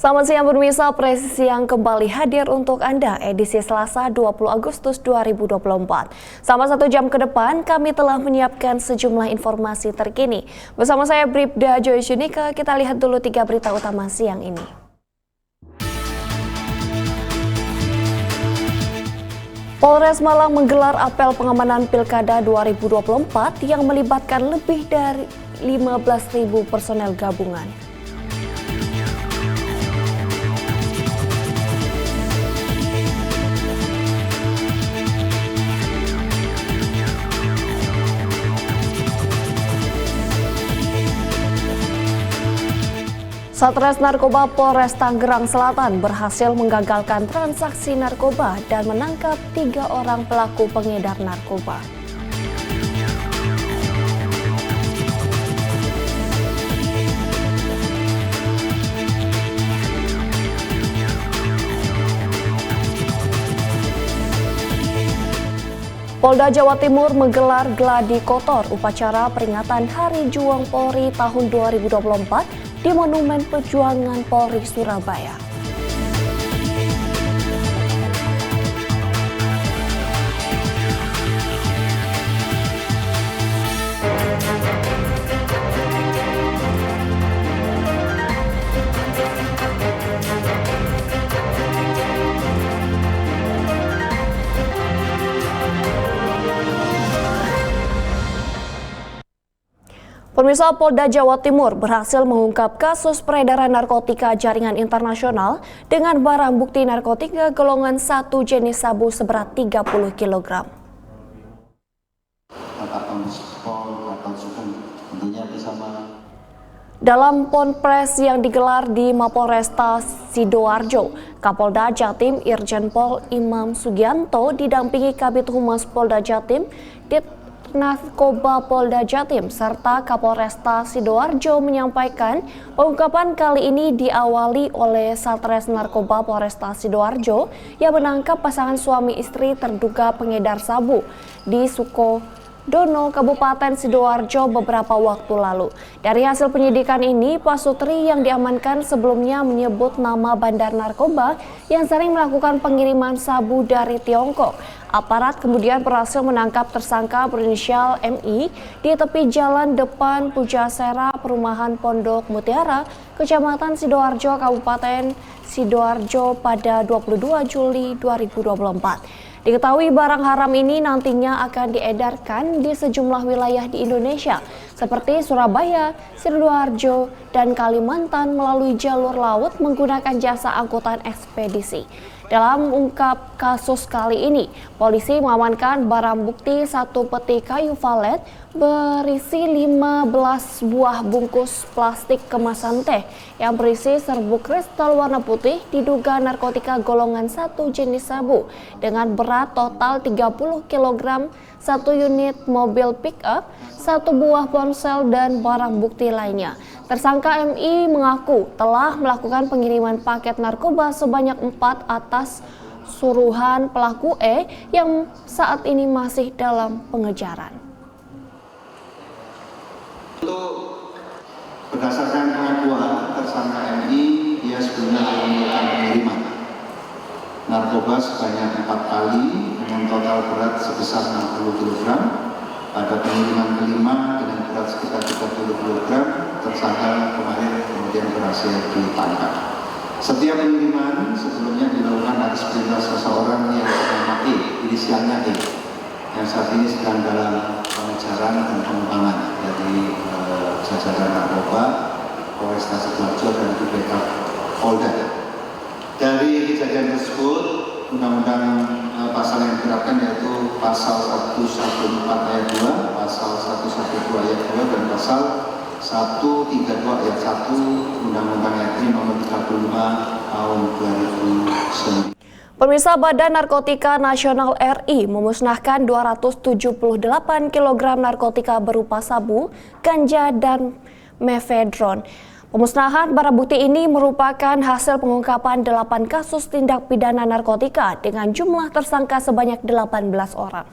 Selamat siang pemirsa, Presisi yang kembali hadir untuk Anda edisi Selasa 20 Agustus 2024. Selama 1 jam ke depan, kami telah menyiapkan sejumlah informasi terkini. Bersama saya Bribda Joyce Yunika, kita lihat dulu 3 berita utama siang ini. Polres Malang menggelar apel pengamanan Pilkada 2024 yang melibatkan lebih dari 15.000 personel gabungan. Satres Narkoba Polres Tangerang Selatan berhasil menggagalkan transaksi narkoba dan menangkap 3 orang pelaku pengedar narkoba. Polda Jawa Timur menggelar gladi kotor upacara peringatan Hari Juang Polri tahun 2024 di Monumen Perjuangan Polri Surabaya. Pemirsa, Polda Jawa Timur berhasil mengungkap kasus peredaran narkotika jaringan internasional dengan barang bukti narkotika golongan 1 jenis sabu seberat 30 kg. Dalam Ponpres yang digelar di Mapolresta Sidoarjo, Kapolda Jatim Irjen Pol Imam Sugianto didampingi Kabid Humas Polda Jatim, Narkoba Polda Jatim serta Kapolresta Sidoarjo menyampaikan pengungkapan kali ini diawali oleh Satres Narkoba Polresta Sidoarjo yang menangkap pasangan suami istri terduga pengedar sabu di Sukodono, Kabupaten Sidoarjo beberapa waktu lalu. Dari hasil penyidikan ini, Pak Sutri yang diamankan sebelumnya menyebut nama bandar narkoba yang sering melakukan pengiriman sabu dari Tiongkok. Aparat kemudian berhasil menangkap tersangka berinisial MI di tepi jalan depan Pujasera, Perumahan Pondok Mutiara, Kecamatan Sidoarjo, Kabupaten Sidoarjo pada 22 Juli 2024. Diketahui barang haram ini nantinya akan diedarkan di sejumlah wilayah di Indonesia seperti Surabaya, Sidoarjo, dan Kalimantan melalui jalur laut menggunakan jasa angkutan ekspedisi. Dalam ungkap kasus kali ini, polisi mengamankan barang bukti 1 peti kayu valet berisi 15 buah bungkus plastik kemasan teh yang berisi serbuk kristal warna putih diduga narkotika golongan 1 jenis sabu dengan berat total 30 kg, 1 unit mobil pick-up, 1 buah ponsel, dan barang bukti lainnya. Tersangka MI mengaku telah melakukan pengiriman paket narkoba sebanyak 4 atas suruhan pelaku E yang saat ini masih dalam pengejaran. Untuk berdasarkan pengakuan tersangka MI, dia sebelumnya melakukan pengiriman narkoba sebanyak 4 kali dengan total berat sebesar 60 kg. Pada pengiriman kelima dengan berat sekitar 30 kg, tersangka kemarin kemudian berhasil ditangkap. Setiap pengiriman sebelumnya dilakukan atas perintah seseorang yang bernama E, inisialnya E, yang saat ini sedang dalam pengejaran dan pengembangan dari jajaran narkoba Polresta Sidoarjo dan di backup Polda. Dari kejadian tersebut, undang-undang pasal yang diterapkan yaitu pasal 114 ayat 2, pasal 112 ayat 2, dan pasal 132 ayat 1 Undang-Undang RI nomor 35 tahun 2009. Pemirsa, Badan Narkotika Nasional RI memusnahkan 278 kg narkotika berupa sabu, ganja, dan mefedron. Pemusnahan barang bukti ini merupakan hasil pengungkapan 8 kasus tindak pidana narkotika dengan jumlah tersangka sebanyak 18 orang.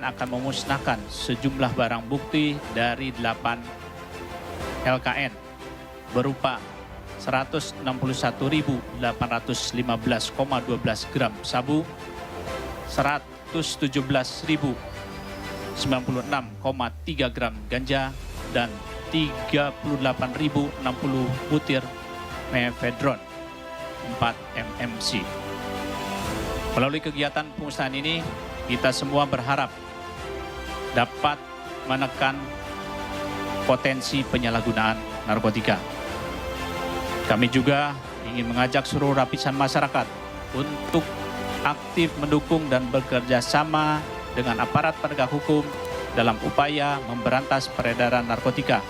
BKN akan memusnahkan sejumlah barang bukti dari 8 LKN berupa 161.815,12 gram sabu, 117.096,3 gram ganja, dan 38.060 butir mefedron 4 mmc. Melalui kegiatan pemusnahan ini, kita semua berharap dapat menekan potensi penyalahgunaan narkotika. Kami juga ingin mengajak seluruh lapisan masyarakat untuk aktif mendukung dan bekerja sama dengan aparat penegak hukum dalam upaya memberantas peredaran narkotika.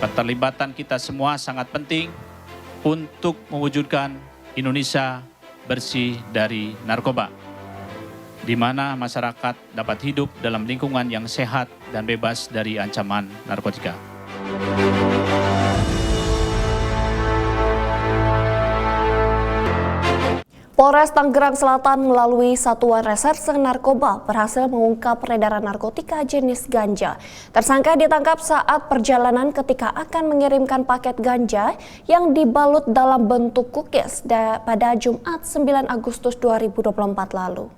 Keterlibatan kita semua sangat penting untuk mewujudkan Indonesia bersih dari narkoba, di mana masyarakat dapat hidup dalam lingkungan yang sehat dan bebas dari ancaman narkotika. Polres Tangerang Selatan melalui Satuan Reserse Narkoba berhasil mengungkap peredaran narkotika jenis ganja. Tersangka ditangkap saat perjalanan ketika akan mengirimkan paket ganja yang dibalut dalam bentuk cookies pada Jumat 9 Agustus 2024 lalu.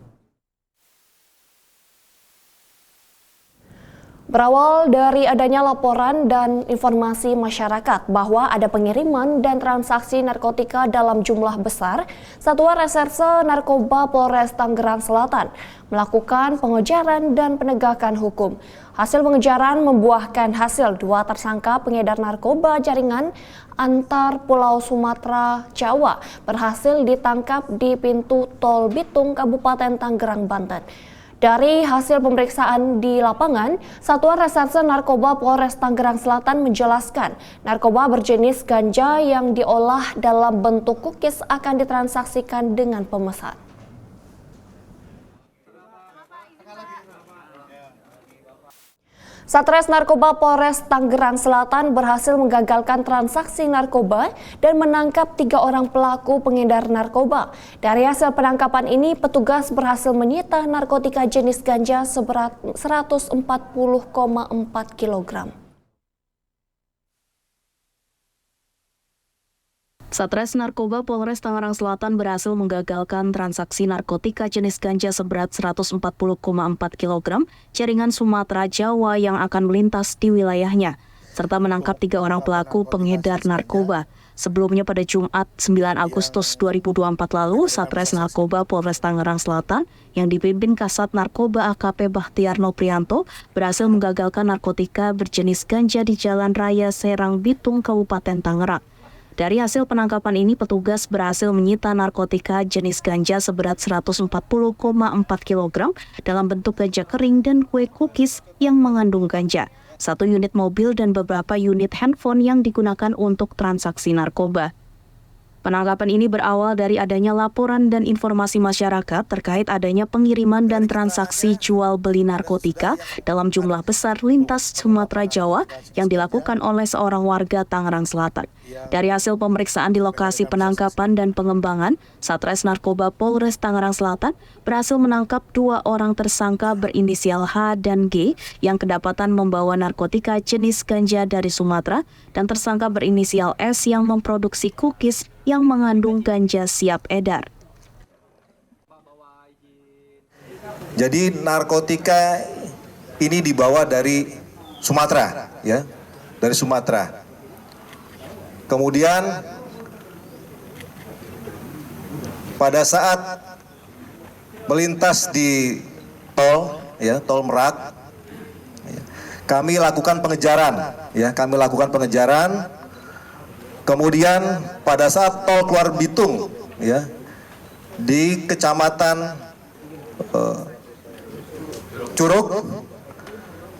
Berawal dari adanya laporan dan informasi masyarakat bahwa ada pengiriman dan transaksi narkotika dalam jumlah besar, Satuan Reserse Narkoba Polres Tangerang Selatan melakukan pengejaran dan penegakan hukum. Hasil pengejaran membuahkan hasil 2 tersangka pengedar narkoba jaringan antar Pulau Sumatera, Jawa berhasil ditangkap di pintu Tol Bitung, Kabupaten Tangerang, Banten. Dari hasil pemeriksaan di lapangan, Satuan Reserse Narkoba Polres Tangerang Selatan menjelaskan narkoba berjenis ganja yang diolah dalam bentuk cookies akan ditransaksikan dengan pemesan. Satres Narkoba Polres Tangerang Selatan berhasil menggagalkan transaksi narkoba dan menangkap 3 orang pelaku pengedar narkoba. Dari hasil penangkapan ini, petugas berhasil menyita narkotika jenis ganja seberat 140,4 kg. Satres Narkoba Polres Tangerang Selatan berhasil menggagalkan transaksi narkotika jenis ganja seberat 140,4 kg jaringan Sumatera, Jawa yang akan melintas di wilayahnya, serta menangkap 3 orang pelaku pengedar narkoba. Sebelumnya pada Jumat 9 Agustus 2024 lalu, Satres Narkoba Polres Tangerang Selatan yang dipimpin Kasat Narkoba AKP Bahtiarno Prianto berhasil menggagalkan narkotika berjenis ganja di Jalan Raya Serang Bitung, Kabupaten Tangerang. Dari hasil penangkapan ini, petugas berhasil menyita narkotika jenis ganja seberat 140,4 kg dalam bentuk ganja kering dan kue cookies yang mengandung ganja, 1 unit mobil dan beberapa unit handphone yang digunakan untuk transaksi narkoba. Penangkapan ini berawal dari adanya laporan dan informasi masyarakat terkait adanya pengiriman dan transaksi jual beli narkotika dalam jumlah besar lintas Sumatera, Jawa yang dilakukan oleh seorang warga Tangerang Selatan. Dari hasil pemeriksaan di lokasi penangkapan dan pengembangan, Satres Narkoba Polres Tangerang Selatan berhasil menangkap 2 orang tersangka berinisial H dan G yang kedapatan membawa narkotika jenis ganja dari Sumatera dan tersangka berinisial S yang memproduksi cookies yang mengandung ganja siap edar. Jadi narkotika ini dibawa dari Sumatera, ya, dari Sumatera. Kemudian pada saat melintas di tol, ya, tol Merak, kami lakukan pengejaran, ya, Kemudian pada saat tol keluar Bitung, ya, di Kecamatan Curug,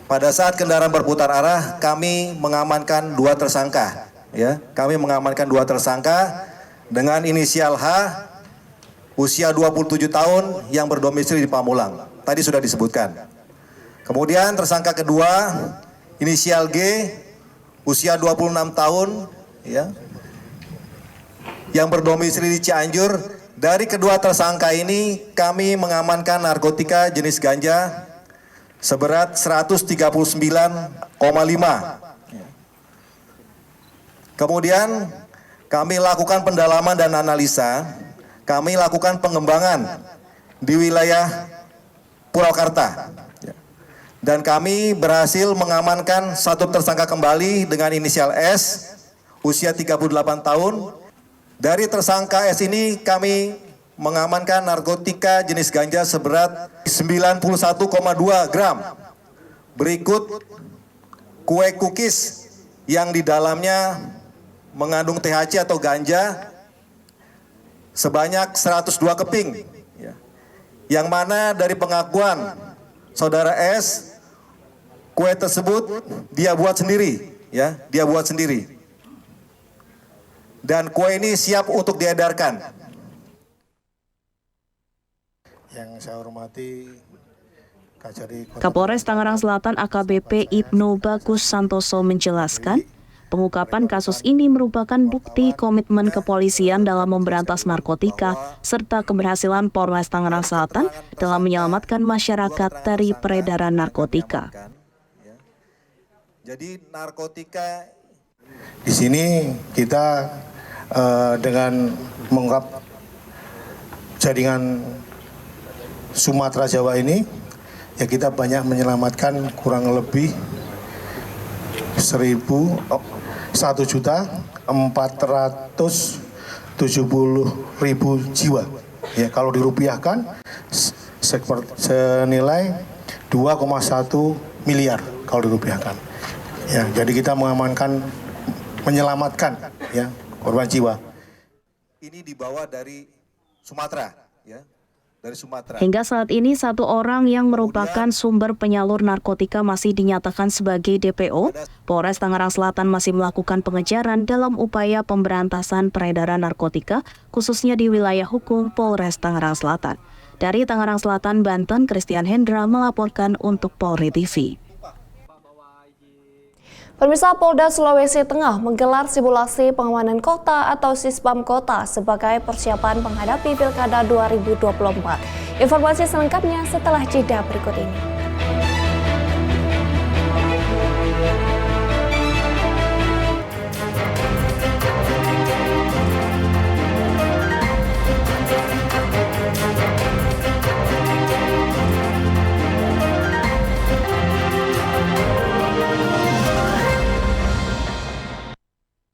pada saat kendaraan berputar arah, kami mengamankan 2 tersangka, ya, dengan inisial H, usia 27 tahun, yang berdomisili di Pamulang. Tadi sudah disebutkan. Kemudian tersangka kedua, inisial G, usia 26 tahun, ya, yang berdomisili di Cianjur. Dari kedua tersangka ini kami mengamankan narkotika jenis ganja seberat 139,5. Kemudian kami lakukan pendalaman dan analisa, kami lakukan pengembangan di wilayah Purwakarta. Dan kami berhasil mengamankan satu tersangka kembali dengan inisial S, usia 38 tahun. Dari tersangka S ini kami mengamankan narkotika jenis ganja seberat 91,2 gram. Berikut kue cookies yang di dalamnya mengandung THC atau ganja sebanyak 102 keping. Yang mana dari pengakuan saudara S, kue tersebut dia buat sendiri, ya, dia buat sendiri. Dan kue ini siap untuk diedarkan. Yang saya hormati Kapolres Tangerang Selatan AKBP Ibnu Bagus Santoso menjelaskan, pengungkapan kasus ini merupakan bukti komitmen kepolisian dalam memberantas narkotika serta keberhasilan Polres Tangerang Selatan dalam menyelamatkan masyarakat dari peredaran narkotika. Jadi narkotika di sini kita dengan mengungkap jaringan Sumatera Jawa ini, ya kita banyak menyelamatkan kurang lebih 1.470.000 jiwa. Ya, kalau dirupiahkan senilai 2,1 miliar kalau dirupiahkan. Ya, jadi kita mengamankan, menyelamatkan ya korban jiwa. ini dibawa dari Sumatera, ya. Dari Sumatera. Hingga saat ini satu orang yang merupakan sumber penyalur narkotika masih dinyatakan sebagai DPO. Polres Tangerang Selatan masih melakukan pengejaran dalam upaya pemberantasan peredaran narkotika, khususnya di wilayah hukum Polres Tangerang Selatan. Dari Tangerang Selatan, Banten, Christian Hendra melaporkan untuk Polri TV. Pemirsa, Polda Sulawesi Tengah menggelar simulasi pengamanan kota atau Sisbam Kota sebagai persiapan menghadapi Pilkada 2024. Informasi selengkapnya setelah jeda berikut ini.